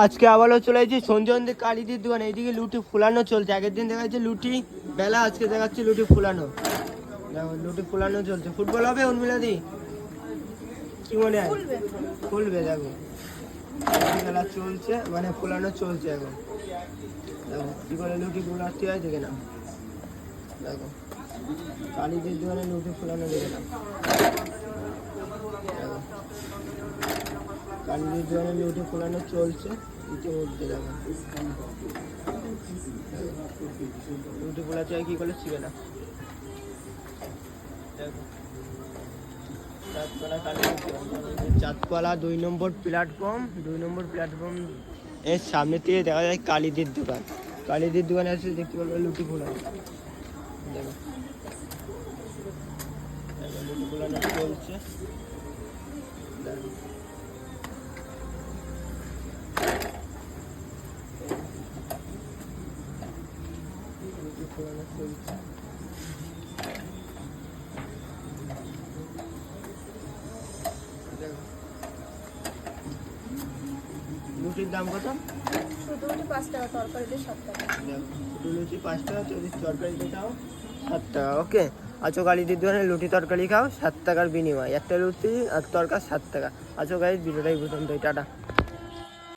আজকে আবারও চলে এসেছি সঞ্জয়ন্তী কালীদির দোকানে। এইদিকে লুটি ফুলানো চলছে। আগের দিন দেখা যাচ্ছে লুটি বেলা, আজকে দেখাচ্ছে লুটি ফুলানো। দেখো লুটি ফুলানো চলছে। ফুটবল হবে উর্মিলাদি, কি মনে হয়? ফুলবে। দেখো খেলা চলছে, মানে ফুলানো চলছে এখন। দেখো কি করে লুটি ফুলাতে হয় দেখে নাও। দেখো কালীদির দোকানে লুটি ফুলানো দেখে নাও। দেখো কালীদির দোকানে লুটি ফুলানো চলছে ইতিমধ্যে। দেখো লুটি ফুলাতে হয় কি করে শিখে না। দেখো চাঁদপালা 2 নম্বর প্ল্যাটফর্ম, 2 নম্বর প্ল্যাটফর্ম এর সামনে থেকে দেখা যায় কালীদির দোকান। কালীদির দোকানে আসলে দেখতে পারবে লুটি ফুলানো। দেখো লুটি ফুলানো চলছে। দেখো লুটি ফুলানো চলছে। লুটির দাম কত? ছোটো লুচি 5 টাকা, তরকারিতে 7 টাকা। ছোটো লুচি 5 টাকা, যদি তরকারিতে খাও 7 টাকা। ওকে, আছো কালীদির দোকানে লুটি তরকারি খাও 7 টাকার বিনিময়। একটা লুচি আর তরকা 7 টাকা। আছো গাইজ, ভিডিওটাই পছন্দ, টাটা।